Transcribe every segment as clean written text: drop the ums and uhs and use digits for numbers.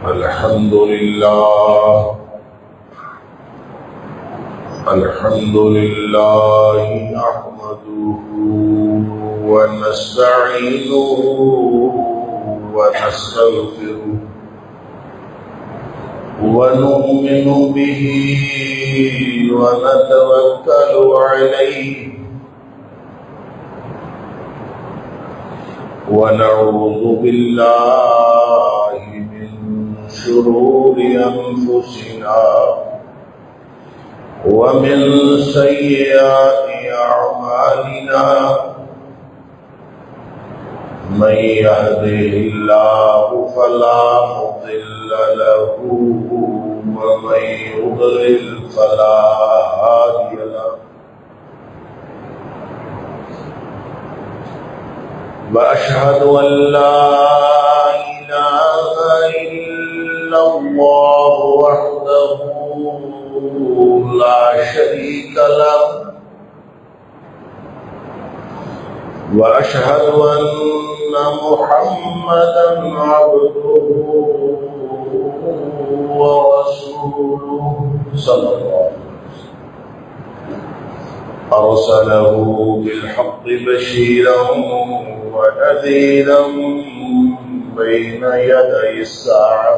الحمد لله نحمده ونستعينه ونستغفره ونؤمن به ونتوكل عليه ونعوذ بالله من شرور أنفسنا ومن سيئات أعمالنا من يهده الله فلا مضل له ومن يضلل فلا هادي له وأشهد أن لا إله إلا الله وحده لا شريك له وأشهد أن محمدا عبده ورسوله صلى الله عليه وسلم أرسله بالحق بشيرا ونذيرا بين يدي الساعة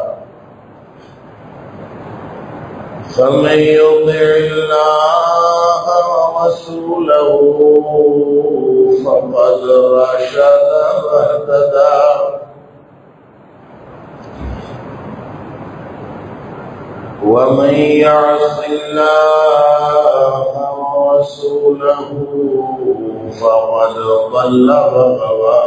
فمن يطع الله ورسوله فقد رشد واهتدى ومن يعص الله ورسوله فقد ضل وغوى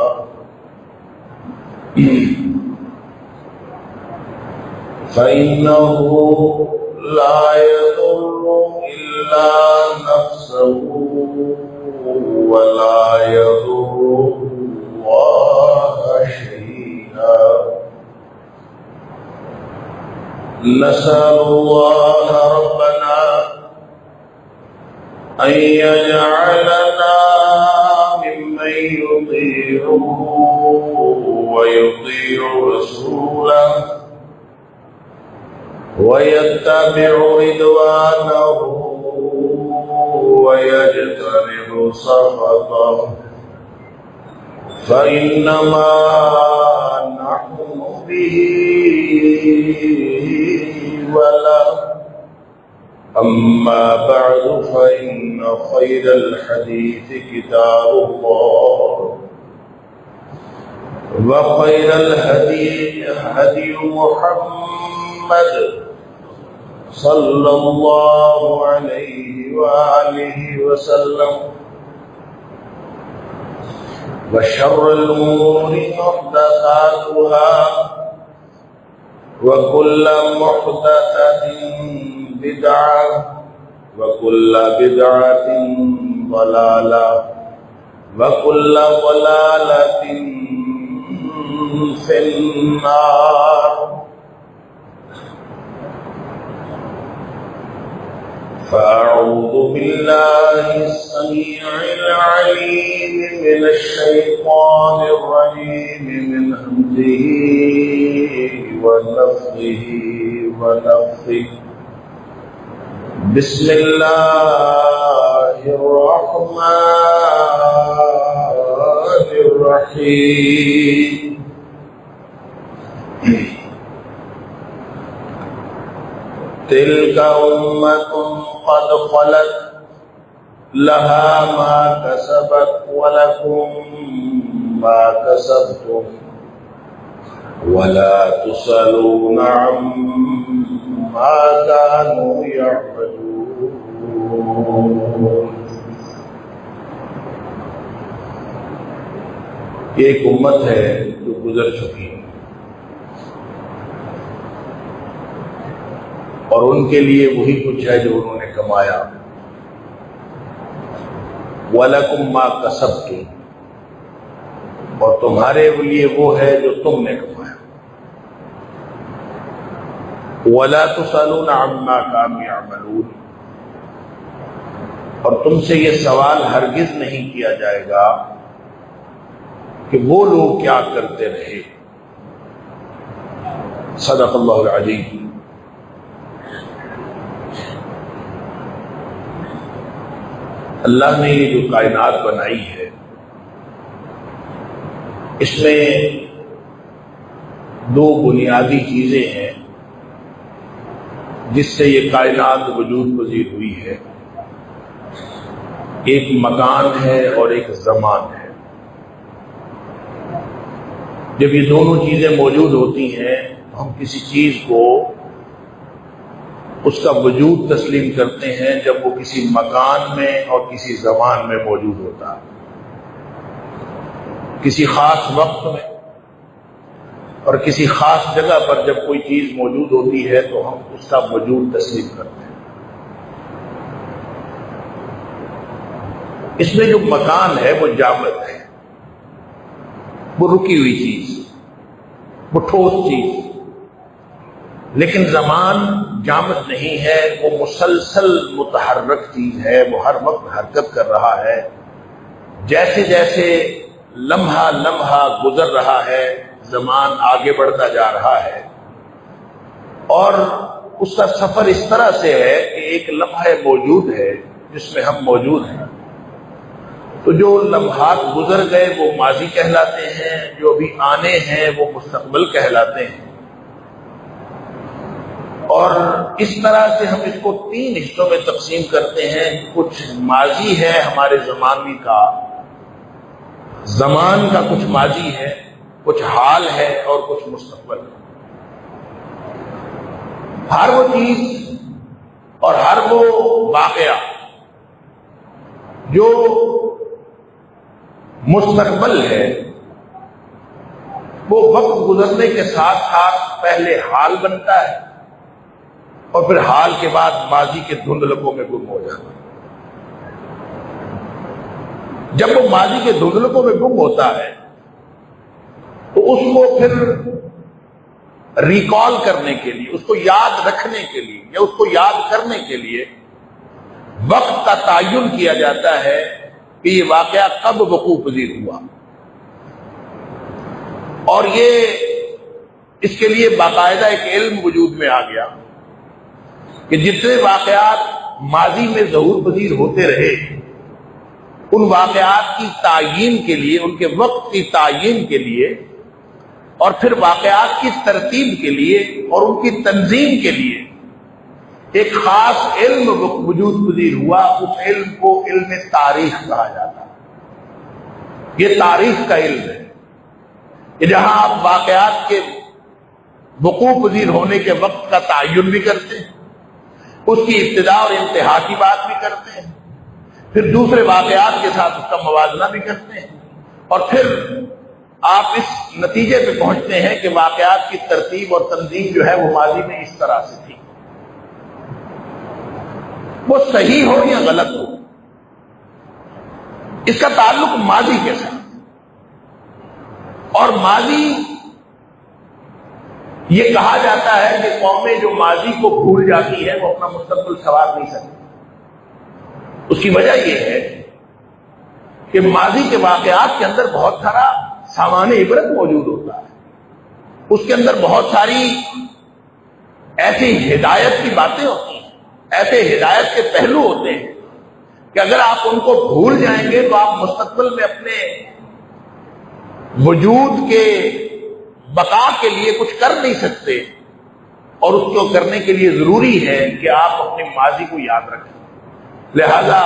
فإنه لا يضر إلا نفسه ولا يضر الله شيئا نسأل الله ربنا أن يجعلنا ممن يطيعه ويطيع رسوله ويتبع رضوانه ويجتنب سخطه فإنما نحن به وله أما بعد فإن خير الحديث كتاب الله وخير الهدي هدي محمد صلى الله عليه وآله وسلم وشر الأمور محدثاتها وكل محدثة بدعة وكل بدعة ضلالة وكل ضلالة في النار فأعوذ بالله السميع العليم من الشيطان الرجيم من همزه ونفخه ونفثه بسم الله الرحمن الرحيم تلك أمة قد خلت لها ما كسبت ولكم ما كسبتم ولا تسألون عما كانوا يعملون. یہ ایک امت ہے جو گزر چکی ہے اور ان کے لیے وہی کچھ ہے جو انہوں نے کمایا. وَلَكُمْ مَا كَسَبْتُمْ، اور تمہارے لیے وہ ہے جو تم نے کمایا. وَلَا تُسْأَلُونَ عَمَّا كَانُوا يَعْمَلُونَ، اور تم سے یہ سوال ہرگز نہیں کیا جائے گا کہ وہ لوگ کیا کرتے رہے. صدق اللہ العظیم۔ اللہ نے یہ جو کائنات بنائی ہے اس میں دو بنیادی چیزیں ہیں جس سے یہ کائنات وجود پذیر ہوئی ہے، ایک مکان ہے اور ایک زمان ہے۔ جب یہ دونوں چیزیں موجود ہوتی ہیں تو ہم کسی چیز کو اس کا وجود تسلیم کرتے ہیں جب وہ کسی مکان میں اور کسی زمان میں موجود ہوتا ہے، کسی خاص وقت میں اور کسی خاص جگہ پر جب کوئی چیز موجود ہوتی ہے تو ہم اس کا وجود تسلیم کرتے ہیں۔ اس میں جو مکان ہے وہ جامد ہے، وہ رکی ہوئی چیز، وہ ٹھوس چیز، لیکن زمان جامد نہیں ہے، وہ مسلسل متحرک چیز ہے، وہ ہر وقت حرکت کر رہا ہے۔ جیسے جیسے لمحہ لمحہ گزر رہا ہے زمان آگے بڑھتا جا رہا ہے، اور اس کا سفر اس طرح سے ہے کہ ایک لمحہ موجود ہے جس میں ہم موجود ہیں، تو جو لمحات گزر گئے وہ ماضی کہلاتے ہیں، جو ابھی آنے ہیں وہ مستقبل کہلاتے ہیں۔ اور اس طرح سے ہم اس کو تین حصوں میں تقسیم کرتے ہیں، کچھ ماضی ہے ہمارے زمانے کا، زمان کا کچھ ماضی ہے، کچھ حال ہے اور کچھ مستقبل۔ ہر وہ چیز اور ہر وہ واقعہ جو مستقبل ہے وہ وقت گزرنے کے ساتھ ساتھ پہلے حال بنتا ہے اور پھر حال کے بعد ماضی کے دھندلکوں میں گم ہو جاتا ہے۔ جب وہ ماضی کے دھندلکوں میں گم ہوتا ہے تو اس کو پھر ریکال کرنے کے لیے، اس کو یاد رکھنے کے لیے یا اس کو یاد کرنے کے لیے وقت کا تعین کیا جاتا ہے کہ یہ واقعہ کب وقوع پذیر ہوا، اور یہ اس کے لیے باقاعدہ ایک علم وجود میں آ گیا کہ جتنے واقعات ماضی میں ظہور پذیر ہوتے رہے ان واقعات کی تعیین کے لیے، ان کے وقت کی تعیین کے لیے اور پھر واقعات کی ترتیب کے لیے اور ان کی تنظیم کے لیے ایک خاص علم وجود پذیر ہوا۔ اس علم کو علم تاریخ کہا جاتا ہے۔ یہ تاریخ کا علم ہے کہ جہاں آپ واقعات کے وقوع پذیر ہونے کے وقت کا تعین بھی کرتے ہیں، اس کی ابتدا اور انتہا کی بات بھی کرتے ہیں، پھر دوسرے واقعات کے ساتھ اس کا موازنہ بھی کرتے ہیں، اور پھر آپ اس نتیجے پہ پہنچتے ہیں کہ واقعات کی ترتیب اور تنظیم جو ہے وہ ماضی میں اس طرح سے تھی۔ وہ صحیح ہو یا غلط ہو، اس کا تعلق ماضی کے ساتھ، اور ماضی یہ کہا جاتا ہے کہ قومیں جو ماضی کو بھول جاتی ہے وہ اپنا مستقبل سنوار نہیں سکتی۔ اس کی وجہ یہ ہے کہ ماضی کے واقعات کے اندر بہت سارا سامان عبرت موجود ہوتا ہے، اس کے اندر بہت ساری ایسی ہدایت کی باتیں ہوتی ہیں، ایسے ہدایت کے پہلو ہوتے ہیں کہ اگر آپ ان کو بھول جائیں گے تو آپ مستقبل میں اپنے وجود کے بقا کے لیے کچھ کر نہیں سکتے، اور اس کو کرنے کے لیے ضروری ہے کہ آپ اپنے ماضی کو یاد رکھیں۔ لہذا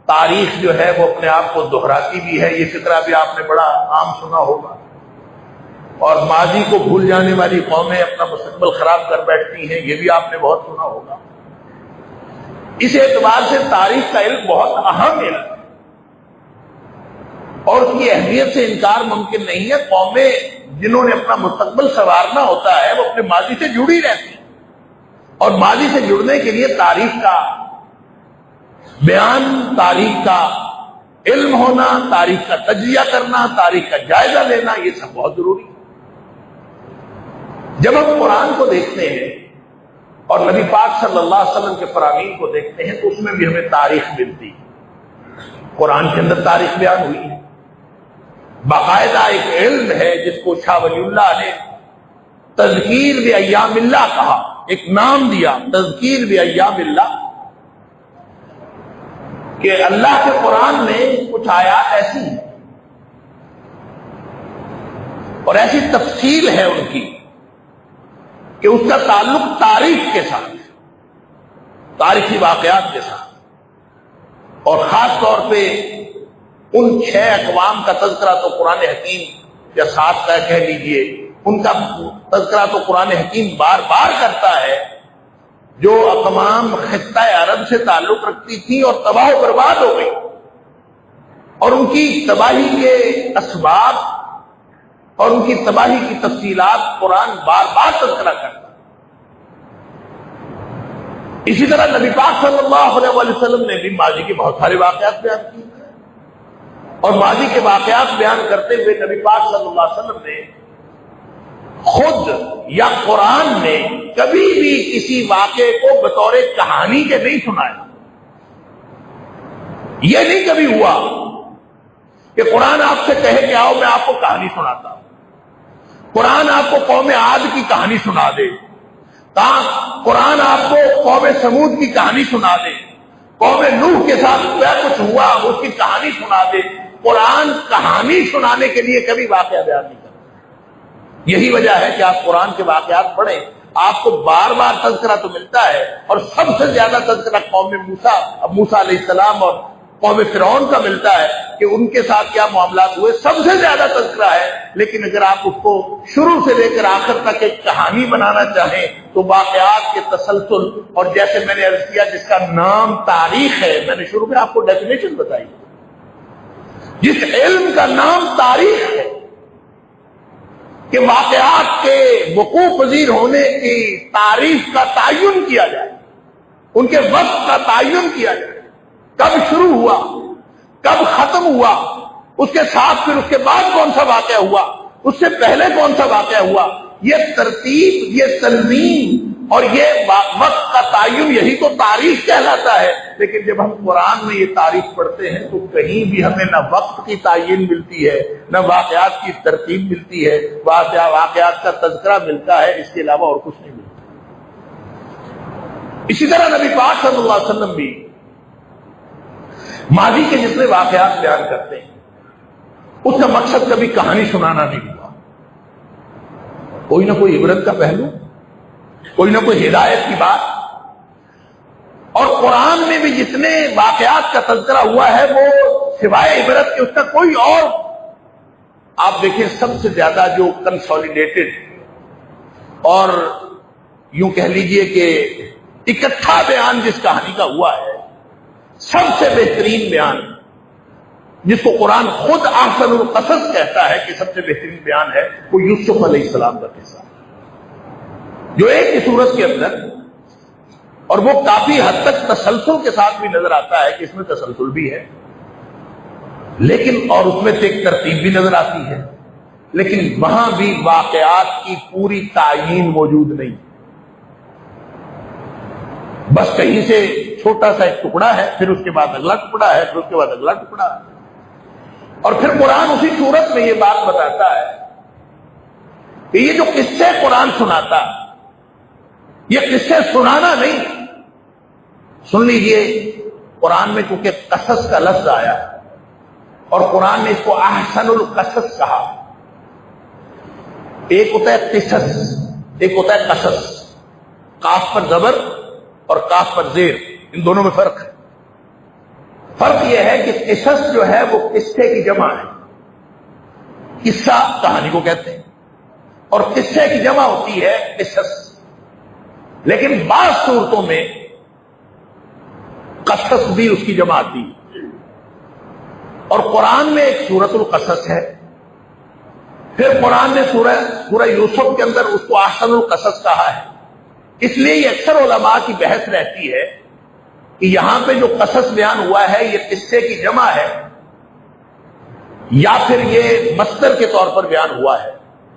تاریخ جو ہے وہ اپنے آپ کو دہراتی بھی ہے، یہ فقرہ بھی آپ نے بڑا عام سنا ہوگا، اور ماضی کو بھول جانے والی قومیں اپنا مستقبل خراب کر بیٹھتی ہیں، یہ بھی آپ نے بہت سنا ہوگا۔ اس اعتبار سے تاریخ کا علم بہت اہم علم ہے، اور اس کی اہمیت سے انکار ممکن نہیں ہے۔ قومیں جنہوں نے اپنا مستقبل سنوارنا ہوتا ہے وہ اپنے ماضی سے جڑی رہتی ہیں، اور ماضی سے جڑنے کے لیے تاریخ کا بیان، تاریخ کا علم ہونا، تاریخ کا تجزیہ کرنا، تاریخ کا جائزہ لینا، یہ سب بہت ضروری ہے۔ جب ہم قرآن کو دیکھتے ہیں اور نبی پاک صلی اللہ علیہ وسلم کے فرامین کو دیکھتے ہیں تو اس میں بھی ہمیں تاریخ ملتی ہے۔ قرآن کے اندر تاریخ بیان ہوئی ہے، باقاعدہ ایک علم ہے جس کو شاہ ولی اللہ نے تذکیر بایام اللہ کہا، ایک نام دیا تذکیر بایام اللہ، کہ اللہ کے قرآن میں کچھ آیات ایسی ہیں اور ایسی تفصیل ہے ان کی کہ اس کا تعلق تاریخ کے ساتھ، تاریخی واقعات کے ساتھ، اور خاص طور پہ ان 6 اقوام کا تذکرہ تو قرآن حکیم، یا 7 کا کہہ لیجئے، ان کا تذکرہ تو قرآن حکیم بار بار کرتا ہے، جو اقوام خطہ عرب سے تعلق رکھتی تھی اور تباہ و برباد ہو گئی، اور ان کی تباہی کے اسباب اور ان کی تباہی کی تفصیلات قرآن بار بار تذکرہ کرتا۔ اسی طرح نبی پاک صلی اللہ علیہ وسلم نے بھی ماضی کے بہت سارے واقعات بیان کیے، اور ماضی کے واقعات بیان کرتے ہوئے نبی پاک صلی اللہ علیہ وسلم نے خود یا قرآن نے کبھی بھی کسی واقعے کو بطور کہانی کے نہیں سنایا۔ یہ نہیں کبھی ہوا کہ قرآن آپ سے کہے کہ آؤ میں آپ کو کہانی سناتا ہوں، قرآن آپ کو قوم عاد کی کہانی سنا دے، قرآن آپ کو قوم سمود کی کہانی سنا دے، قوم نوح کے ساتھ کیا کچھ ہوا اس کی کہانی سنا دے۔ قرآن کہانی سنانے کے لیے کبھی واقعہ بیان نہیں کرتا۔ یہی وجہ ہے کہ آپ قرآن کے واقعات پڑھیں، آپ کو بار بار تذکرہ تو ملتا ہے، اور سب سے زیادہ تذکرہ قوم موسیٰ علیہ السلام اور قوم فرعون کا ملتا ہے کہ ان کے ساتھ کیا معاملات ہوئے، سب سے زیادہ تذکرہ ہے۔ لیکن اگر آپ اس کو شروع سے لے کر آخر تک ایک کہانی بنانا چاہیں تو واقعات کے تسلسل، اور جیسے میں نے عرض کیا جس کا نام تاریخ ہے، میں نے شروع میں آپ کو ڈیفینیشن بتائی، جس علم کا نام تاریخ ہے کہ واقعات کے وقوع پذیر ہونے کی تاریخ کا تعین کیا جائے، ان کے وقت کا تعین کیا جائے، کب شروع ہوا، کب ختم ہوا، اس کے ساتھ پھر اس کے بعد کون سا واقعہ ہوا، اس سے پہلے کون سا واقعہ ہوا، یہ ترتیب، یہ تنظیم اور یہ وقت کا تعین، یہی تو تاریخ کہلاتا ہے۔ لیکن جب ہم قرآن میں یہ تاریخ پڑھتے ہیں تو کہیں بھی ہمیں نہ وقت کی تعین ملتی ہے، نہ واقعات کی ترتیب ملتی ہے، واقعات کا تذکرہ ملتا ہے، اس کے علاوہ اور کچھ نہیں ملتا۔ اسی طرح نبی پاک صلی اللہ علیہ وسلم بھی ماضی کے جتنے واقعات بیان کرتے ہیں اس کا مقصد کبھی کہانی سنانا نہیں ہوا، کوئی نہ کوئی عبرت کا پہلو، کوئی نہ کوئی ہدایت کی بات۔ اور قرآن میں بھی جتنے واقعات کا تذکرہ ہوا ہے وہ سوائے عبرت کے اس کا کوئی اور، آپ دیکھیں سب سے زیادہ جو کنسولیڈیٹڈ اور یوں کہہ لیجئے کہ اکٹھا بیان جس کہانی کا ہوا ہے، سب سے بہترین بیان جس کو قرآن خود احسن القصص کہتا ہے کہ سب سے بہترین بیان ہے، وہ یوسف علیہ السلام کا قصہ، جو ایک ہی سورت کے اندر، اور وہ کافی حد تک تسلسل کے ساتھ بھی نظر آتا ہے کہ اس میں تسلسل بھی ہے، لیکن اور اس میں سے ایک ترتیب بھی نظر آتی ہے، لیکن وہاں بھی واقعات کی پوری تعین موجود نہیں، بس کہیں سے چھوٹا سا ایک ٹکڑا ہے، پھر اس کے بعد اگلا ٹکڑا ہے، پھر اس کے بعد اگلا ٹکڑا ہے، اور پھر قرآن اسی صورت میں یہ بات بتاتا ہے کہ یہ جو قصے قرآن سناتا، یہ قصے سنانا نہیں، سن لیجئے قرآن میں چونکہ قصص کا لفظ آیا اور قرآن نے اس کو احسن القصص کہا، ایک ہوتا ہے قصص، ایک ہوتا ہے قصص، قاف پر زبر اور کاف پر زیر، ان دونوں میں فرق ہے۔ فرق یہ ہے کہ قصص جو ہے وہ قصے کی جمع ہے، قصہ کہانی کو کہتے ہیں، اور قصے کی جمع ہوتی ہے قصص، لیکن بعض صورتوں میں قصص بھی اس کی جمع آتی ہے، اور قرآن میں ایک سورۃ القصص ہے، پھر قرآن نے سورہ یوسف کے اندر اس کو احسن القصص کہا ہے۔ اس لیے یہ اکثر علماء کی بحث رہتی ہے کہ یہاں پہ جو قصص بیان ہوا ہے یہ قصے کی جمع ہے یا پھر یہ مصدر کے طور پر بیان ہوا ہے،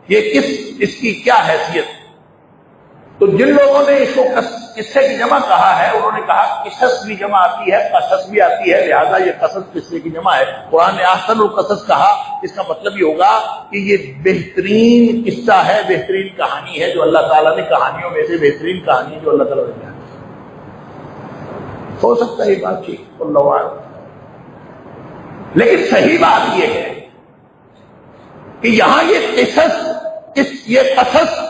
یہ اس کی کیا حیثیت، تو جن لوگوں نے اس کو قصے کی جمع کہا ہے انہوں نے کہا قصص بھی جمع آتی ہے، قصص بھی آتی ہے، لہذا یہ قصص قصے کی جمع ہے۔ قرآن نے احسن القصص کہا، اس کا مطلب یہ ہوگا کہ یہ بہترین قصہ ہے، بہترین کہانی ہے جو اللہ تعالیٰ نے، کہانیوں میں سے بہترین کہانی ہے جو اللہ تعالیٰ نے بیان کی۔ ہو سکتا ہے یہ بات ٹھیک، اللہ اعلم، لیکن صحیح بات یہ ہے کہ یہاں یہ قصص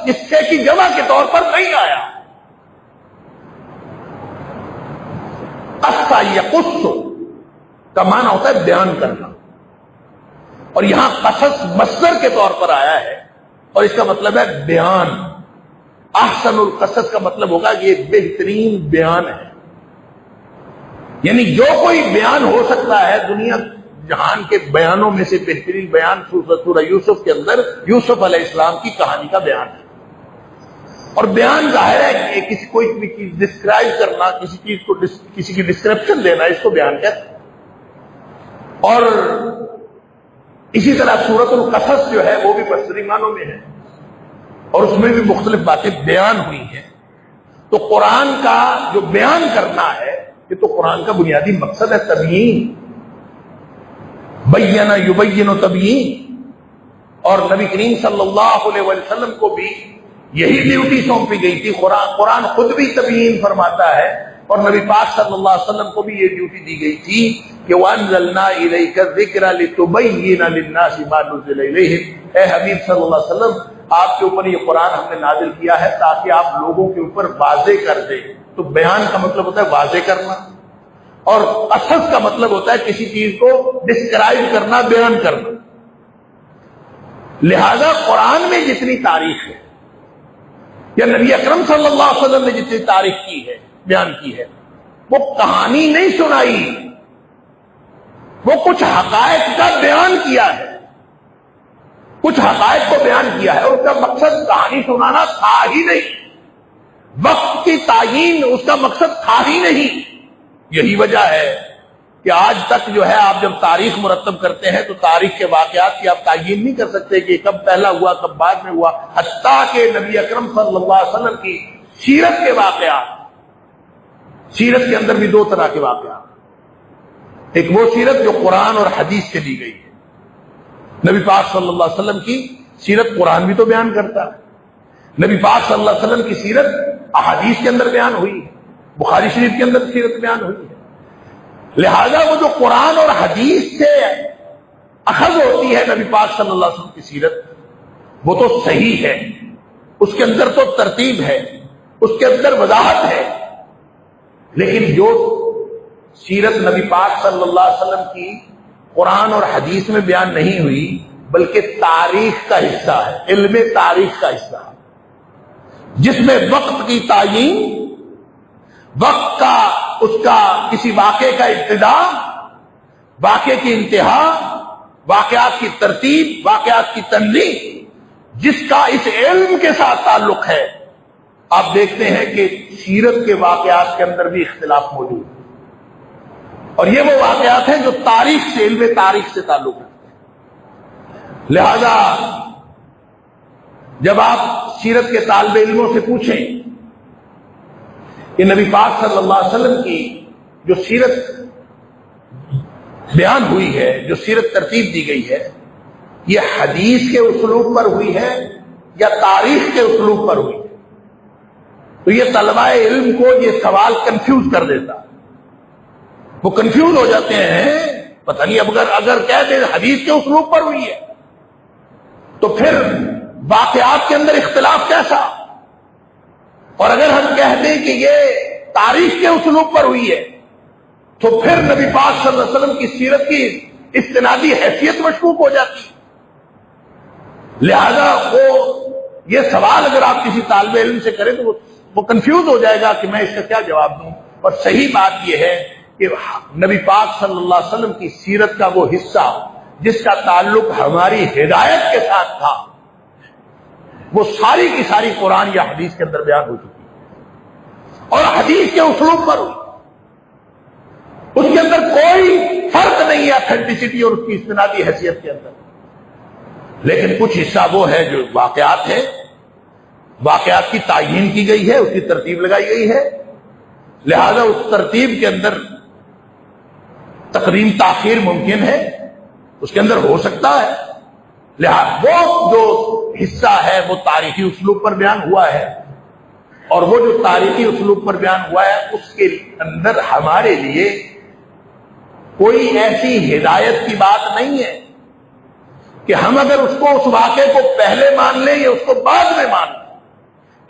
قصے کی جمع کے طور پر نہیں آیا۔ قصہ یقص کا معنی ہوتا ہے بیان کرنا، اور یہاں قصص مصدر کے طور پر آیا ہے اور اس کا مطلب ہے بیان۔ احسن القصص کا مطلب ہوگا کہ یہ بہترین بیان ہے، یعنی جو کوئی بیان ہو سکتا ہے دنیا جہان کے بیانوں میں سے بہترین بیان سورہ یوسف کے اندر یوسف علیہ السلام کی کہانی کا بیان ہے۔ اور بیان ظاہر ہے کہ کسی کوئی بھی چیز ڈسکرائب کرنا، کسی چیز کو کسی کی ڈسکرپشن دینا، اس کو بیان کہتے ہیں۔ اور اسی طرح سورۃ القصص جو ہے وہ بھی مصدری معنوں میں ہے اور اس میں بھی مختلف باتیں بیان ہوئی ہیں۔ تو قرآن کا جو بیان کرنا ہے یہ تو قرآن کا بنیادی مقصد ہے، تبیین، بینا یبین و تبیین۔ اور نبی کریم صلی اللہ علیہ وسلم کو بھی یہی ڈیوٹی سونپی گئی تھی۔ قرآن خود بھی تبیین فرماتا ہے اور نبی پاک صلی اللہ علیہ وسلم کو بھی یہ ڈیوٹی دی گئی تھی کہ وَأَنزَلْنَا إِلَيْكَ الذِّكْرَ لِتُبَيِّنَ لِلنَّاسِ مَا نُزِّلَ إِلَيْهِمْ۔ اے حبیب صلی اللہ علیہ وسلم، آپ کے اوپر یہ قرآن ہم نے نازل کیا ہے تاکہ آپ لوگوں کے اوپر واضح کر دیں۔ تو بیان کا مطلب ہوتا ہے واضح کرنا، اور قصص کا مطلب ہوتا ہے کسی چیز کو ڈسکرائب کرنا، بیان کرنا۔ لہذا قرآن میں جتنی تاریخ ہے یا نبی اکرم صلی اللہ علیہ وسلم نے جتنی تاریخ کی ہے، بیان کی ہے، وہ کہانی نہیں سنائی، وہ کچھ حقائق کا بیان کیا ہے، کچھ حقائق کو بیان کیا ہے، اور اس کا مقصد کہانی سنانا تھا ہی نہیں، وقت کی تعیین اس کا مقصد تھا ہی نہیں۔ یہی وجہ ہے کہ آج تک جو ہے آپ جب تاریخ مرتب کرتے ہیں تو تاریخ کے واقعات کی آپ تعیین نہیں کر سکتے کہ کب پہلا ہوا کب بعد میں ہوا، حتیٰ کہ نبی اکرم صلی اللہ علیہ وسلم کی سیرت کے واقعات، سیرت کے اندر بھی دو طرح کے واقعات، ایک وہ سیرت جو قرآن اور حدیث سے لی گئی ہے۔ نبی پاک صلی اللہ علیہ وسلم کی سیرت قرآن بھی تو بیان کرتا ہے، نبی پاک صلی اللہ علیہ وسلم کی سیرت احادیث کے اندر بیان ہوئی ہے، بخاری شریف کے اندر سیرت بیان ہوئی ہے۔ لہذا وہ جو قرآن اور حدیث سے اخذ ہوتی ہے نبی پاک صلی اللہ علیہ وسلم کی سیرت، وہ تو صحیح ہے، اس کے اندر تو ترتیب ہے، اس کے اندر وضاحت ہے، لیکن جو سیرت نبی پاک صلی اللہ علیہ وسلم کی قرآن اور حدیث میں بیان نہیں ہوئی بلکہ تاریخ کا حصہ ہے، علم تاریخ کا حصہ ہے، جس میں وقت کی تعیین، وقت کا، اس کا کسی واقعے کا ابتدا، واقعے کی انتہا، واقعات کی ترتیب، واقعات کی تنظیم، جس کا اس علم کے ساتھ تعلق ہے، آپ دیکھتے ہیں کہ سیرت کے واقعات کے اندر بھی اختلاف موجود ہے، اور یہ وہ واقعات ہیں جو تاریخ سے، علم تاریخ سے تعلق رکھتے ہیں۔ لہذا جب آپ سیرت کے طالب علموں سے پوچھیں کہ نبی پاک صلی اللہ علیہ وسلم کی جو سیرت بیان ہوئی ہے، جو سیرت ترتیب دی گئی ہے، یہ حدیث کے اسلوب پر ہوئی ہے یا تاریخ کے اسلوب پر ہوئی ہے، تو یہ طلبہ علم کو یہ سوال کنفیوز کر دیتا، وہ کنفیوز ہو جاتے ہیں، پتہ نہیں اب اگر کہہ دیں حدیث کے اسلوب پر ہوئی ہے تو پھر واقعات کے اندر اختلاف کیسا، اور اگر ہم کہہ دیں کہ یہ تاریخ کے اسلوب پر ہوئی ہے تو پھر نبی پاک صلی اللہ علیہ وسلم کی سیرت کی استنادی حیثیت مشکوک ہو جاتی۔ لہذا یہ سوال اگر آپ کسی طالب علم سے کریں تو وہ کنفیوز ہو جائے گا کہ میں اس کا کیا جواب دوں۔ اور صحیح بات یہ ہے کہ نبی پاک صلی اللہ علیہ وسلم کی سیرت کا وہ حصہ جس کا تعلق ہماری ہدایت کے ساتھ تھا، وہ ساری کی ساری قرآن یا حدیث کے اندر بیان ہو چکی ہے، اور حدیث کے اسلوب پر ہوئی، اس کے اندر کوئی فرق نہیں ہے اتھینٹسٹی اور اس کی استنادی حیثیت کے اندر۔ لیکن کچھ حصہ وہ ہے جو واقعات ہے واقعات کی تعیین کی گئی ہے، اس کی ترتیب لگائی گئی ہے، لہذا اس ترتیب کے اندر تقدیم تاخیر ممکن ہے، اس کے اندر ہو سکتا ہے۔ لہذا وہ جو حصہ ہے وہ تاریخی اسلوب پر بیان ہوا ہے، اور وہ جو تاریخی اسلوب پر بیان ہوا ہے اس کے اندر ہمارے لیے کوئی ایسی ہدایت کی بات نہیں ہے کہ ہم اگر اس کو اس واقعے کو پہلے مان لیں یا اس کو بعد میں مان لیں،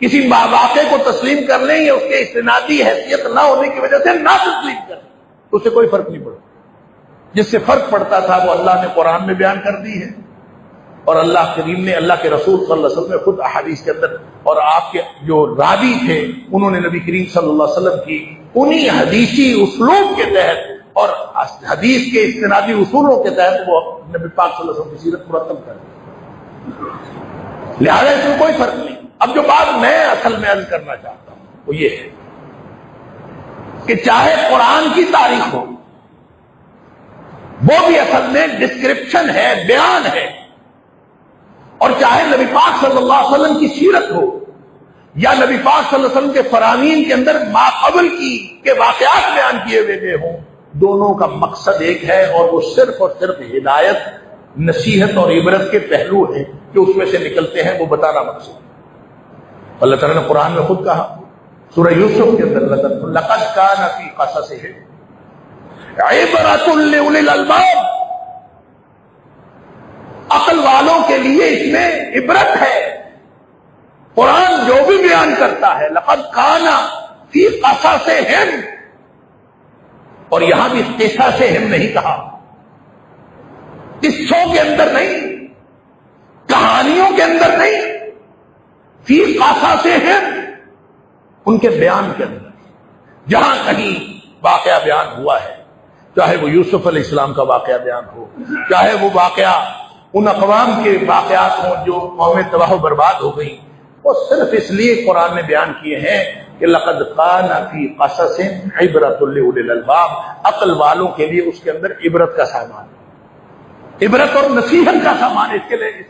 کسی واقعے کو تسلیم کر لیں یا اس کے استنادی حیثیت نہ ہونے کی وجہ سے نہ تسلیم کر لیں، تو اس سے کوئی فرق نہیں پڑتا۔ جس سے فرق پڑتا تھا وہ اللہ نے قرآن میں بیان کر دی ہے، اور اللہ کریم نے، اللہ کے رسول صلی اللہ علیہ وسلم نے خود احادیث کے اندر، اور آپ کے جو راوی تھے انہوں نے نبی کریم صلی اللہ علیہ وسلم کی انہی حدیثی اسلوب کے تحت اور حدیث کے استنادی اصولوں کے تحت وہ نبی پاک صلی اللہ علیہ وسلم کی سیرت مرتب کر دی، لہذا اس میں کوئی فرق نہیں۔ اب جو بات میں اصل میں عرض کرنا چاہتا ہوں وہ یہ ہے کہ چاہے قرآن کی تاریخ ہو، وہ بھی اصل میں ڈسکرپشن ہے، بیان ہے، اور چاہے نبی پاک صلی اللہ علیہ وسلم کی سیرت ہو یا نبی پاک صلی اللہ علیہ وسلم کے فرامین کے اندر ما قبل کی کے واقعات بیان کیے ہوئے گئے ہوں، دونوں کا مقصد ایک ہے، اور وہ صرف اور صرف ہدایت، نصیحت اور عبرت کے پہلو ہیں جو اس میں سے نکلتے ہیں، وہ بتانا مقصد ہے۔ اللہ تعالیٰ نے قرآن میں خود کہا سورہ یوسف کے اندر، لقد کان فی قصصہم عبرۃ لأولی الالباب، عقل والوں کے لیے اس میں عبرت ہے۔ قرآن جو بھی بیان کرتا ہے لقد کان فی قصصہم، اور یہاں بھی قصصہم نہیں کہا، قصوں کے اندر نہیں، کہانیوں کے اندر نہیں، فی قصصہم، ان کے بیان کے اندر جہاں کہیں واقعہ بیان ہوا ہے، چاہے وہ یوسف علیہ السلام کا واقعہ بیان ہو، چاہے وہ واقعہ ان اقوام کے واقعات ہوں جو قومیں تباہ و برباد ہو گئی، وہ صرف اس لیے قرآن نے بیان کیے ہیں کہ لقد کان فی قصصہم عبرۃ لأولی الالباب، عقل والوں کے لیے اس کے اندر عبرت کا سامان ہے، عبرت اور نصیحت کا سامان ہے، اس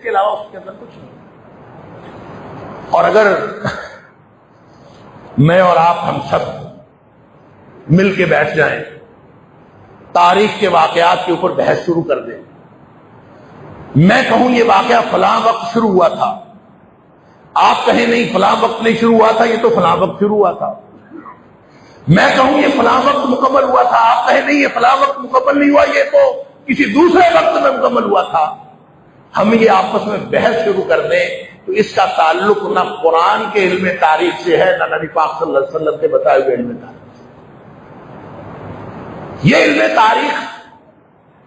کے علاوہ اس کے اندر کچھ نہیں۔ اور اگر میں اور آپ ہم سب مل کے بیٹھ جائیں، تاریخ کے واقعات کے اوپر بحث شروع کر دیں، میں کہوں یہ واقعہ فلاں وقت شروع ہوا تھا، آپ کہیں نہیں فلاں وقت نہیں شروع ہوا تھا، یہ تو فلاں وقت شروع ہوا تھا، میں کہوں یہ فلاں وقت مکمل ہوا تھا، آپ کہیں نہیں یہ فلاں وقت مکمل نہیں ہوا، یہ تو کسی دوسرے وقت میں مکمل ہوا تھا، ہم یہ آپس میں بحث شروع کر دیں تو اس کا تعلق نہ قرآن کے علم تاریخ سے ہے، نہ نبی پاک صلی اللہ علیہ وسلم کے بتائے ہوئے علم تاریخ سے۔ یہ علم تاریخ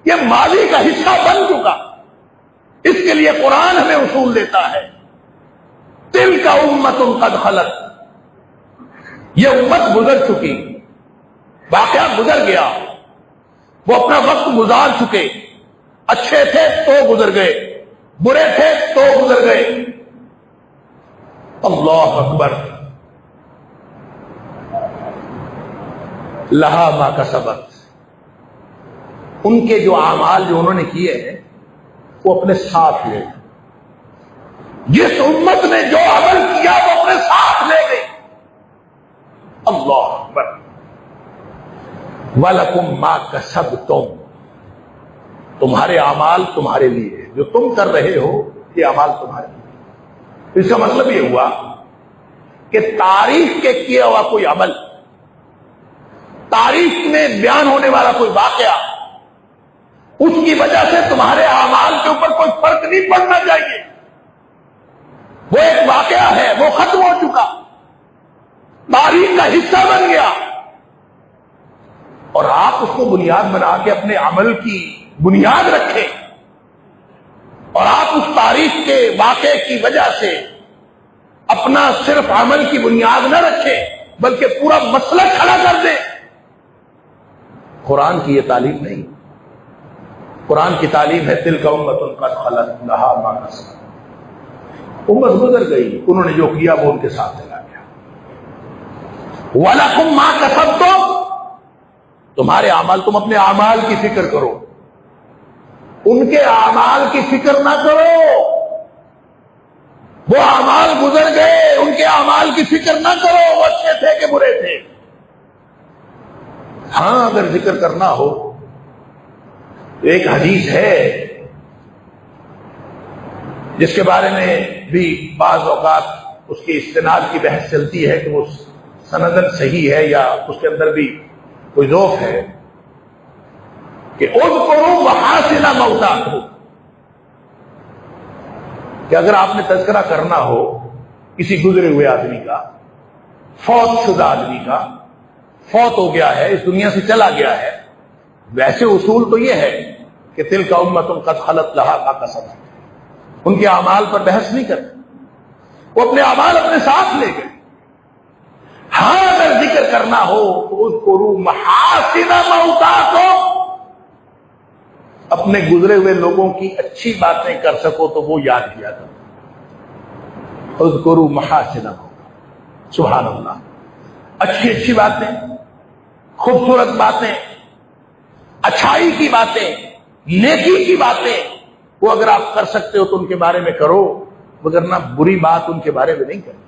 یہ ماضی کا حصہ بن چکا، اس کے لیے قرآن ہمیں اصول دیتا ہے، تلک امت قد خلت، یہ امت گزر چکی، واقعہ گزر گیا، وہ اپنا وقت گزار چکے، اچھے تھے تو گزر گئے، برے تھے تو گزر گئے۔ اللہ اکبر، لہا ما کسبت، ان کے جو اعمال جو انہوں نے کیے ہیں وہ اپنے ساتھ لے، جس امت نے جو عمل کیا وہ اپنے ساتھ لے گئی۔ اللہ اکبر، وَلَكُمْ مَا كَسَبْتُمْ، تمہارے اعمال تمہارے لیے، جو تم کر رہے ہو یہ اعمال تمہارے لیے۔ اس کا مطلب یہ ہوا کہ تاریخ کے کیا ہوا کوئی عمل، تاریخ میں بیان ہونے والا کوئی واقعہ، اس کی وجہ سے تمہارے اعمال کے اوپر کوئی فرق نہیں پڑنا چاہیے۔ وہ ایک واقعہ ہے، وہ ختم ہو چکا، تاریخ کا حصہ بن گیا، اور آپ اس کو بنیاد بنا کے اپنے عمل کی بنیاد رکھیں، اور آپ اس تاریخ کے واقعے کی وجہ سے اپنا صرف عمل کی بنیاد نہ رکھیں بلکہ پورا مسئلہ کھڑا کر دیں۔ قرآن کی یہ تعلیم نہیں، قرآن کی تعلیم ہے تلک امت قد خلت لہا ما کسبت، امت گزر گئی، انہوں نے جو کیا وہ ان کے ساتھ چلا گیا۔ وَلَكُمْ مَا كَسَبْتُمْ، تمہارے اعمال، تم اپنے اعمال کی فکر کرو، ان کے اعمال کی فکر نہ کرو۔ وہ اعمال گزر گئے، ان کے اعمال کی فکر نہ کرو، وہ اچھے تھے کہ برے تھے۔ ہاں اگر ذکر کرنا ہو تو ایک حدیث ہے جس کے بارے میں بھی بعض اوقات اس کی استناد کی بحث چلتی ہے کہ وہ سندن صحیح ہے یا اس کے اندر بھی کوئی ضعف ہے، کہ اذکروا محاسن موتاکم، کہ اگر آپ نے تذکرہ کرنا ہو کسی گزرے ہوئے آدمی کا، فوت شدہ آدمی کا، فوت ہو گیا ہے، اس دنیا سے چلا گیا ہے، ویسے اصول تو یہ ہے کہ تلک امۃ قد خلت لہا ما کسبت، ان کے اعمال پر بحث نہیں کرتے، وہ اپنے اعمال اپنے ساتھ لے گئے۔ ہاں اگر ذکر کرنا ہو تو اذکروا محاسن موتاکم، اپنے گزرے ہوئے لوگوں کی اچھی باتیں کر سکو تو وہ یاد کیا کرو۔ اذکروا محاسن موتاکم، سبحان اللہ، اچھی اچھی باتیں، خوبصورت باتیں، اچھائی کی باتیں، نیکی کی باتیں، وہ اگر آپ کر سکتے ہو تو ان کے بارے میں کرو، وگرنہ بری بات ان کے بارے میں نہیں کرنی۔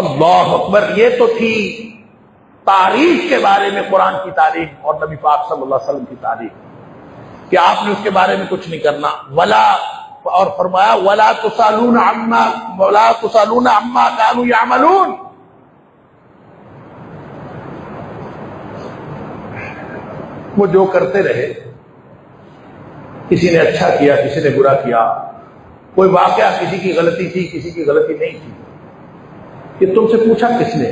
اللہ اکبر، یہ تو تھی تاریخ کے بارے میں قرآن کی تعریف اور نبی پاک صلی اللہ علیہ وسلم کی تعریف کہ آپ نے اس کے بارے میں کچھ نہیں کرنا، ولا، اور فرمایا ولا تسالون عما كانوا يعملون، وہ جو کرتے رہے، کسی نے اچھا کیا، کسی نے برا کیا، کوئی واقعہ کسی کی غلطی تھی، کسی کی غلطی نہیں تھی، کہ تم سے پوچھا کس نے؟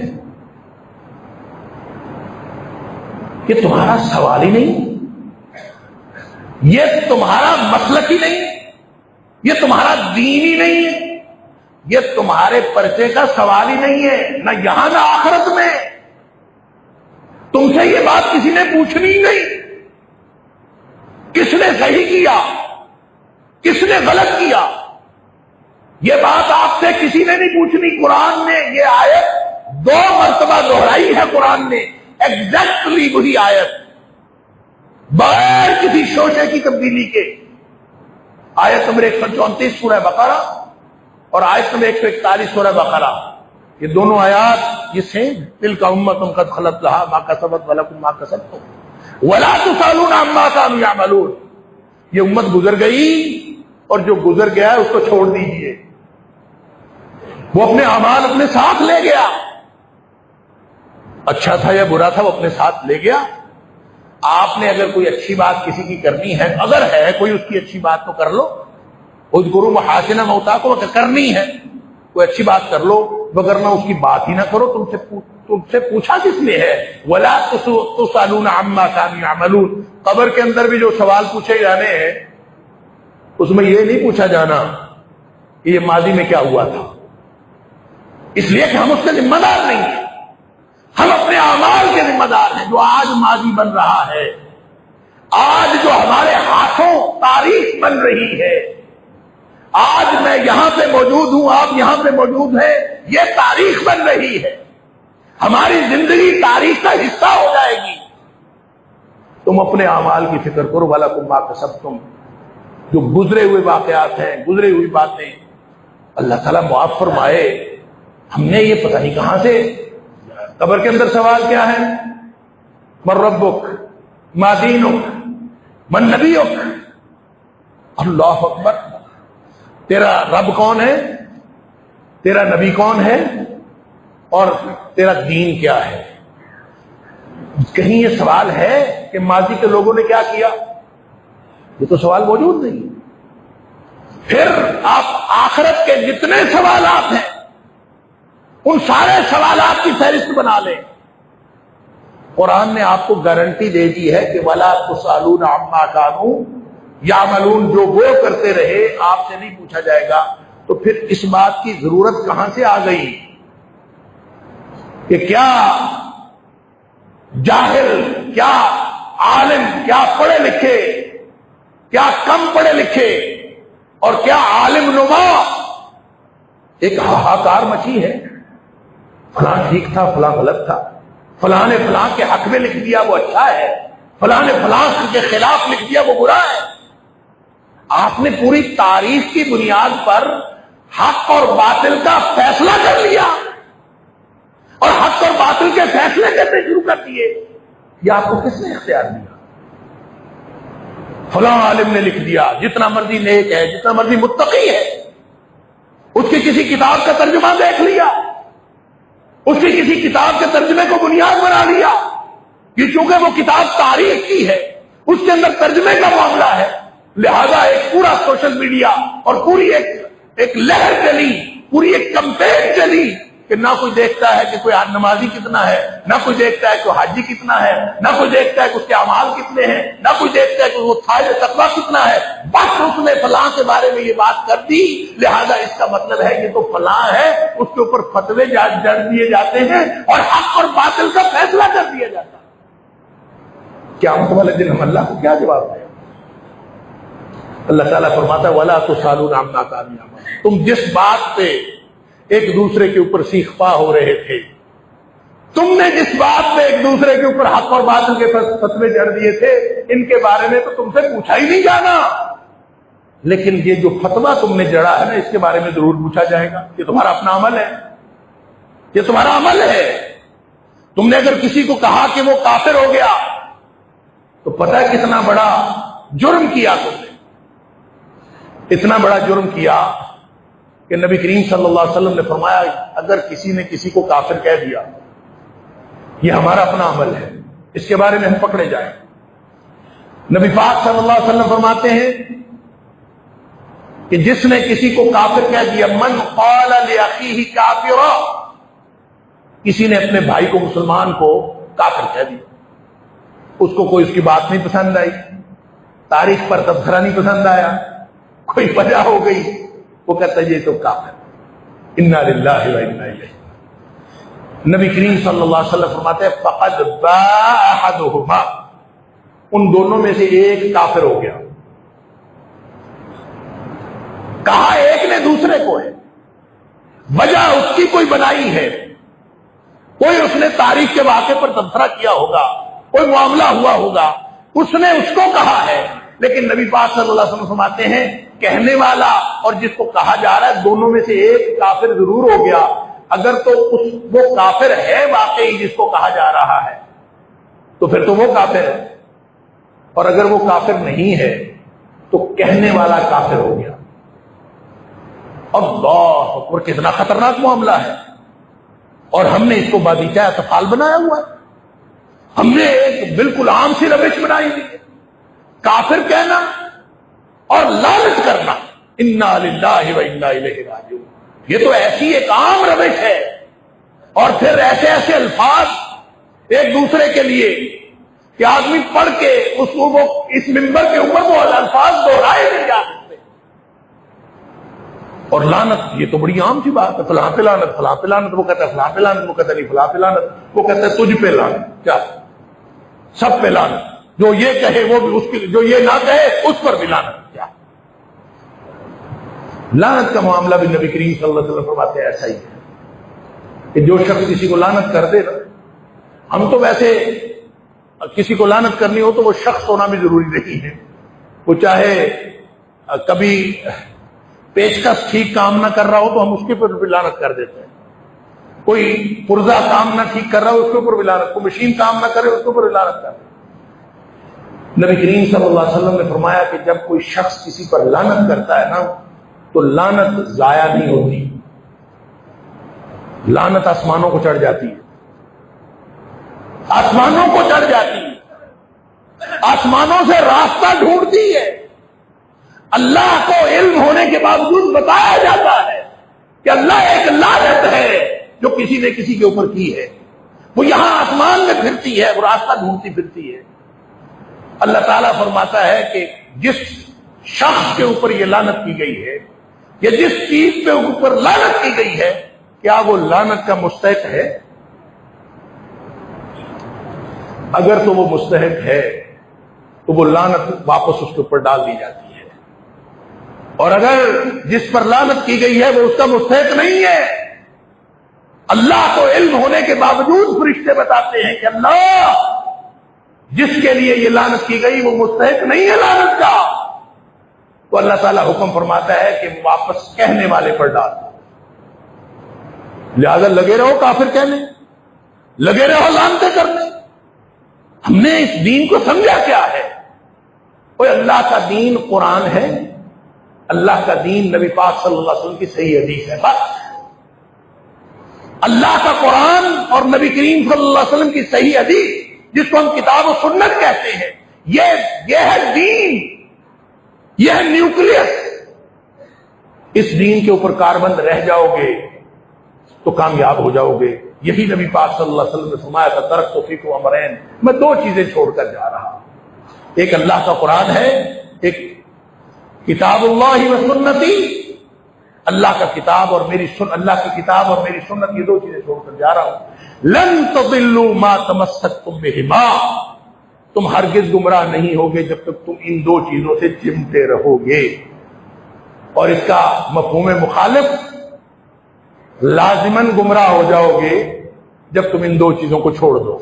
کہ تمہارا سوال ہی نہیں، یہ تمہارا مسلک ہی نہیں، یہ تمہارا دین ہی نہیں ہے، یہ تمہارے پرچے کا سوال ہی نہیں ہے، نہ یہاں نہ آخرت میں، تم سے یہ بات کسی نے پوچھنی ہی نہیں، کس نے صحیح کیا، کس نے غلط کیا، یہ بات آپ سے کسی نے نہیں پوچھنی۔ قرآن نے یہ آیت 2 مرتبہ دہرائی ہے، قرآن نے ایگزیکٹلی وہی آیت، بغیر کسی شوشے کی تبدیلی کے۔ آیت نمبر 134 سورہ بقرہ اور آیت نمبر 141 سورہ بقرہ، یہ دونوں آیات یہ سیم، تلک امۃ قد خلت لہا ما کسبت ولکم ما کسبتم ولا تسالون عما كانوا يعملون، یہ امت گزر گئی اور جو گزر گیا ہے اس کو چھوڑ دیجیے، وہ اپنے اعمال اپنے ساتھ لے گیا، اچھا تھا یا برا تھا وہ اپنے ساتھ لے گیا۔ آپ نے اگر کوئی اچھی بات کسی کی کرنی ہے، اگر ہے کوئی اس کی اچھی بات تو کر لو، اذکروا محاسن موتاکم، اگر کرنی ہے کوئی اچھی بات کر لو، وگرنہ اس کی بات ہی نہ کرو۔ تم سے پوچھا کس نے ہے؟ ولا تسالون عما كانوا يعملون، قبر کے اندر بھی جو سوال پوچھے جانے ہیں اس میں یہ نہیں پوچھا جانا کہ یہ ماضی میں کیا ہوا تھا، اس لیے کہ ہم اس کے ذمہ دار نہیں ہیں، ہم اپنے اعمال کے ذمہ دار ہیں۔ جو آج ماضی بن رہا ہے، آج جو ہمارے ہاتھوں تاریخ بن رہی ہے، آج میں یہاں پہ موجود ہوں، آپ یہاں پہ موجود ہیں، یہ تاریخ بن رہی ہے، ہماری زندگی تاریخ کا حصہ ہو جائے گی۔ تم اپنے اعمال کی فکر کرو، وَلَكُمْ مَا كَسَبْتُمْ، جو گزرے ہوئے واقعات ہیں، گزرے ہوئی باتیں، اللہ تعالیٰ معاف فرمائے۔ ہم نے یہ پتہ نہیں کہاں سے، قبر کے اندر سوال کیا ہے؟ من ربک، ما دینک، من نبیک، اللہ اکبر، تیرا رب کون ہے، تیرا نبی کون ہے، اور تیرا دین کیا ہے؟ کہیں یہ سوال ہے کہ ماضی کے لوگوں نے کیا کیا؟ یہ تو سوال موجود نہیں۔ پھر آپ آخرت کے جتنے سوالات ہیں ان سارے سوالات کی فہرست بنا لیں۔ قرآن نے آپ کو گارنٹی دے دی ہے کہ وَلَا تُسْأَلُونَ عَمَّا كَانُوا يَعْمَلُونَ، جو وہ کرتے رہے آپ سے نہیں پوچھا جائے گا۔ تو پھر اس بات کی ضرورت کہاں سے آ گئی کہ کیا جاہل، کیا عالم، کیا پڑھے لکھے، کیا کم پڑھے لکھے اور کیا عالم نما ایک ہاہاکار مچی ہے، فلاں ٹھیک تھا، فلاں غلط تھا، فلاں نے فلاں کے حق میں لکھ دیا وہ اچھا ہے، فلاں نے فلاں کے خلاف لکھ دیا وہ برا ہے۔ آپ نے پوری تاریخ کی بنیاد پر حق اور باطل کا فیصلہ کر لیا اور حق اور باطل کے فیصلے کرنے شروع کر دیے. یہ آپ کو کس نے اختیار دیا؟ فلاں عالم نے لکھ دیا، جتنا مرضی نیک ہے، جتنا مرضی متقی ہے، اس کی کسی کتاب کا ترجمہ دیکھ لیا، اس کی کسی کتاب کے ترجمے کو بنیاد بنا لیا کہ چونکہ وہ کتاب تاریخ کی ہے، اس کے اندر ترجمے کا معاملہ ہے، لہذا ایک پورا سوشل میڈیا اور پوری ایک لہر چلی، پوری ایک کمپین چلی کہ نہ کوئی دیکھتا ہے کہ کوئی نمازی کتنا ہے، نہ کوئی دیکھتا ہے کہ حاجی کتنا ہے، نہ کوئی دیکھتا ہے کہ اس کے اعمال کتنے ہیں، نہ کوئی دیکھتا ہے کہ وہ صاحب تقویٰ کتنا ہے. بس اس نے فلاں کے بارے میں یہ بات کر دی، لہذا اس کا مطلب ہے یہ تو فلاں ہے، اس کے اوپر فتوے جڑ دیے جاتے ہیں اور حق اور باطل کا فیصلہ کر دیا جاتا ہے. قیامت والے دن ہم اللہ کو کیا جواب دیں؟ اللہ تعالیٰ فرماتا ہے وَلَا تُسْأَلُونَ عَمَّا كَانُوا يَعْمَلُونَ. تم جس بات پہ ایک دوسرے کے اوپر سیخ پا ہو رہے تھے، تم نے جس بات پہ ایک دوسرے کے اوپر حق اور باطل کے فتوے جڑ دیے تھے، ان کے بارے میں تو تم سے پوچھا ہی نہیں جانا، لیکن یہ جو فتویٰ تم نے جڑا ہے نا، اس کے بارے میں ضرور پوچھا جائے گا. یہ تمہارا اپنا عمل ہے، یہ تمہارا عمل ہے. تم نے اگر کسی کو کہا کہ وہ کافر ہو گیا تو پتہ ہے کتنا بڑا جرم کیا تم نے. اتنا بڑا جرم کیا کہ نبی کریم صلی اللہ علیہ وسلم نے فرمایا اگر کسی نے کسی کو کافر کہہ دیا، یہ ہمارا اپنا عمل ہے، اس کے بارے میں ہم پکڑے جائیں. نبی پاک صلی اللہ علیہ وسلم فرماتے ہیں کہ جس نے کسی کو کافر کہہ دیا، من قال لاخیہ کافرا، کسی نے اپنے بھائی کو، مسلمان کو کافر کہہ دیا، اس کو کوئی اس کی بات نہیں پسند آئی، تاریخ پر تبصرہ نہیں پسند آیا، کوئی وجہ ہو گئی، وہ کہتا ہے یہ تو کافر. انا للہ و انا الیہ. نبی کریم صلی اللہ علیہ وسلم فرماتے ہیں فقد باء احدہما، ان دونوں میں سے ایک کافر ہو گیا. کہا ایک نے دوسرے کو ہے، وجہ اس کی کوئی بنائی ہے، کوئی اس نے تاریخ کے واقعے پر تبصرہ کیا ہوگا، کوئی معاملہ ہوا ہوگا، اس نے اس کو کہا ہے. لیکن نبی پاک صلی اللہ علیہ وسلم فرماتے ہیں کہنے والا اور جس کو کہا جا رہا ہے دونوں میں سے ایک کافر ضرور ہو گیا. اگر تو وہ کافر ہے واقعی جس کو کہا جا رہا ہے تو پھر تو وہ کافر ہے، اور اگر وہ کافر نہیں ہے تو کہنے والا کافر ہو گیا. اللہ اکبر، کتنا خطرناک معاملہ ہے. اور ہم نے اس کو باغیچہ اطفال بنایا ہوا ہے. ہم نے ایک بالکل عام سی روش بنائی دی ہے، کافر کہنا اور لعنت کرنا. انا للہ و انا الیہ راجعون. یہ تو ایسی ایک عام روش ہے. اور پھر ایسے ایسے الفاظ ایک دوسرے کے لیے کہ آدمی پڑھ کے اس منبر کے اوپر وہ الفاظ دہرائے نہیں جا سکتے. اور لعنت یہ تو بڑی عام سی بات ہے، فلاں پہ لعنت، فلاں پہ لعنت، وہ کہتا ہے فلاں پہ لعنت، وہ کہتا ہے نہیں فلاں پہ لعنت، وہ کہتا ہے تجھ پہ لعنت. کیا سب پہ لعنت، جو یہ کہے وہ بھی، اس کی جو یہ نہ کہے اس پر بھی لعنت. کیا لعنت کا معاملہ بھی نبی کریم صلی اللہ علیہ وسلم فرماتے ہیں ایسا ہی ہے کہ جو شخص کسی کو لعنت کر دے نا، ہم تو ویسے کسی کو لعنت کرنی ہو تو وہ شخص ہونا بھی ضروری نہیں ہے. وہ چاہے کبھی پیچکس ٹھیک کام نہ کر رہا ہو تو ہم اس کے اوپر بھی لعنت کر دیتے ہیں. کوئی پرزہ کام نہ ٹھیک کر رہا ہو اس کے اوپر بھی لعنت، کوئی مشین کام نہ کرے اس کے اوپر بھی لعنت کر. نبی کریم صلی اللہ علیہ وسلم نے فرمایا کہ جب کوئی شخص کسی پر لعنت کرتا ہے نا تو لعنت ضائع نہیں ہوتی، لعنت آسمانوں کو چڑھ جاتی ہے، آسمانوں کو چڑھ جاتی ہے، آسمانوں سے راستہ ڈھونڈتی ہے. اللہ کو علم ہونے کے باوجود بتایا جاتا ہے کہ اللہ ایک لعنت ہے جو کسی نے کسی کے اوپر کی ہے، وہ یہاں آسمان میں پھرتی ہے، وہ راستہ ڈھونڈتی پھرتی ہے. اللہ تعالیٰ فرماتا ہے کہ جس شخص کے اوپر یہ لعنت کی گئی ہے یا جس چیز کے اوپر لعنت کی گئی ہے، کیا وہ لعنت کا مستحق ہے؟ اگر تو وہ مستحق ہے تو وہ لعنت واپس اس کے اوپر ڈال دی جاتی ہے، اور اگر جس پر لعنت کی گئی ہے وہ اس کا مستحق نہیں ہے، اللہ کو علم ہونے کے باوجود فرشتے بتاتے ہیں کہ اللہ جس کے لیے یہ لعنت کی گئی وہ مستحق نہیں ہے لعنت کا، تو اللہ تعالیٰ حکم فرماتا ہے کہ واپس کہنے والے پر ڈال دو. لہذا لگے رہو کافر کہنے، لگے رہو لعنتیں کرنے. ہم نے اس دین کو سمجھا کیا ہے؟ وہ اللہ کا دین قرآن ہے، اللہ کا دین نبی پاک صلی اللہ علیہ وسلم کی صحیح حدیث ہے. بس اللہ کا قرآن اور نبی کریم صلی اللہ علیہ وسلم کی صحیح حدیث، جس کو ہم کتاب و سنت کہتے ہیں، یہ ہے دین، یہ ہے نیوکلیس. اس دین کے اوپر کاربند رہ جاؤ گے تو کامیاب ہو جاؤ گے. یہی نبی پاک صلی اللہ علیہ وسلم نے فرمایا تھا، ترکت فیکم امرین، میں دو چیزیں چھوڑ کر جا رہا ہوں. ایک اللہ کا قرآن ہے، ایک کتاب اللہ و سنتی، اللہ کا کتاب اور میری اللہ کی کتاب اور میری سنت، یہ دو چیزیں چھوڑ کر جا رہا ہوں. لن تضلوا ما تمسکتم بہما، تم ہرگز گمراہ نہیں ہوگے جب تک تم ان دو چیزوں سے چمٹے رہو گے. اور اس کا مفہوم مخالف، لازماً گمراہ ہو جاؤ گے جب تم ان دو چیزوں کو چھوڑ دو.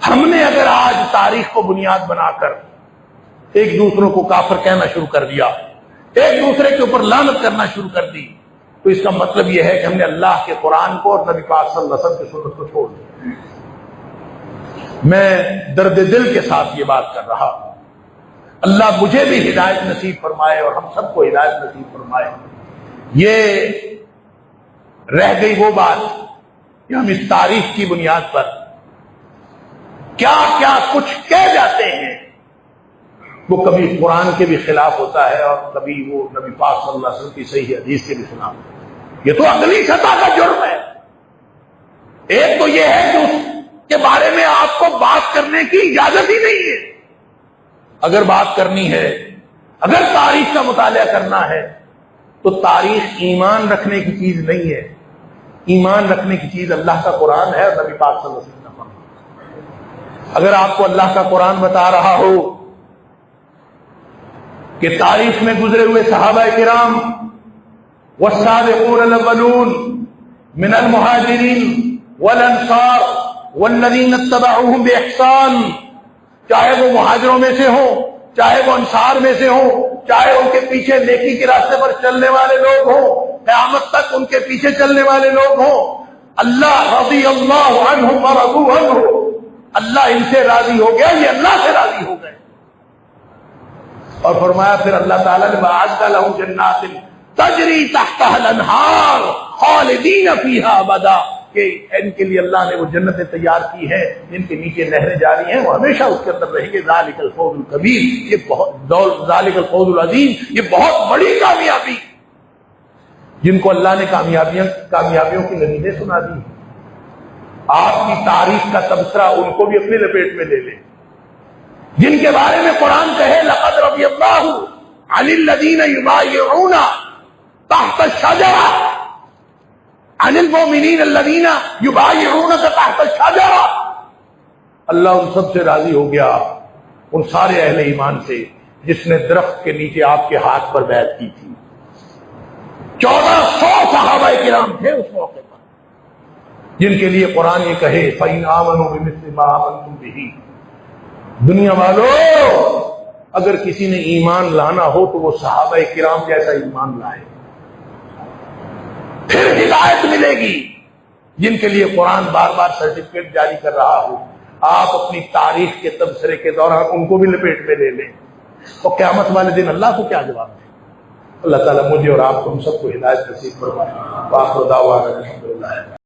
ہم نے اگر آج تاریخ کو بنیاد بنا کر ایک دوسروں کو کافر کہنا شروع کر دیا، ایک دوسرے کے اوپر لعنت کرنا شروع کر دی، تو اس کا مطلب یہ ہے کہ ہم نے اللہ کے قرآن کو اور نبی پاک صلی اللہ علیہ وسلم کی سنت کو چھوڑ دیا. میں درد دل کے ساتھ یہ بات کر رہا ہوں. اللہ مجھے بھی ہدایت نصیب فرمائے اور ہم سب کو ہدایت نصیب فرمائے. یہ رہ گئی وہ بات کہ ہم اس تاریخ کی بنیاد پر کیا کیا کچھ کہہ جاتے ہیں، وہ کبھی قرآن کے بھی خلاف ہوتا ہے اور کبھی وہ نبی پاک صلی اللہ علیہ وسلم کی صحیح حدیث کے بھی خلاف. یہ تو اگلی سطح کا جرم ہے. ایک تو یہ ہے کہ اس کے بارے میں آپ کو بات کرنے کی اجازت ہی نہیں ہے. اگر بات کرنی ہے، اگر تاریخ کا مطالعہ کرنا ہے، تو تاریخ ایمان رکھنے کی چیز نہیں ہے. ایمان رکھنے کی چیز اللہ کا قرآن ہے اور نبی پاک صلی اللہ علیہ وسلم کا فرمان. اگر آپ کو اللہ کا قرآن بتا رہا ہو کہ تاریخ میں گزرے ہوئے صحابہ کرام والسابقون الاولون من المہاجرین والانصار والذین اتبعوہم باحسان، چاہے وہ مہاجروں میں سے ہوں، چاہے وہ انصار میں سے ہوں، چاہے ان کے پیچھے نیکی کے راستے پر چلنے والے لوگ ہوں، قیامت تک ان کے پیچھے چلنے والے لوگ ہوں، اللہ رضی اللہ عنہم ورضوا عنہ، اللہ ان سے راضی ہو گیا، یہ اللہ سے راضی ہو گئے. اور فرمایا پھر اللہ تعالیٰ نے وَأَعَدَّ لَهُمْ جَنَّاتٍ تَجْرِي تَحْتَهَا الْأَنْهَارُ خَالِدِينَ فِيهَا أَبَدًا، کہ ان کے لیے اللہ نے وہ جنتیں تیار کی ہیں جن کے نیچے نہریں جاری ہیں، وہ ہمیشہ اس کے اندر رہیں گے. ذَلِكَ الْفَوْزُ الْكَبِيرُ، یہ ذَلِكَ الْفَوْزُ الْعَظِيمُ، یہ بہت بڑی کامیابی. جن کو اللہ نے کامیابیوں کی نتیجے سنا دی. آپ کی تاریخ کا تبصرہ ان کو بھی اپنی لپیٹ میں لے لیں، جن کے بارے میں قرآن کہے لقد رضی اللہ عن الذین یبایعون تحت الشجرہ، عن المؤمنین الذین یبایعونک تحت الشجرہ. اللہ ان سب سے راضی ہو گیا، ان سارے اہل ایمان سے جس نے درخت کے نیچے آپ کے ہاتھ پر بیعت کی تھی. 1400 صحابہ کرام تھے اس موقع پر، جن کے لیے قرآن یہ کہے فَإِنْ آمَنُوا بِمِثْلِ مَا آمَنْتُمْ بِهِ. دنیا والوں، اگر کسی نے ایمان لانا ہو تو وہ صحابہ کرام جیسا ایمان لائے، پھر ہدایت ملے گی. جن کے لیے قرآن بار بار سرٹیفکیٹ جاری کر رہا ہو، آپ اپنی تاریخ کے تبصرے کے دوران ان کو بھی لپیٹ میں لے لیں، تو قیامت والے دن اللہ کو کیا جواب دیں. اللہ تعالیٰ مجھے اور آپ کو ہم سب کو ہدایت نصیب فرمائے. وآخر دعوانا الحمدللہ.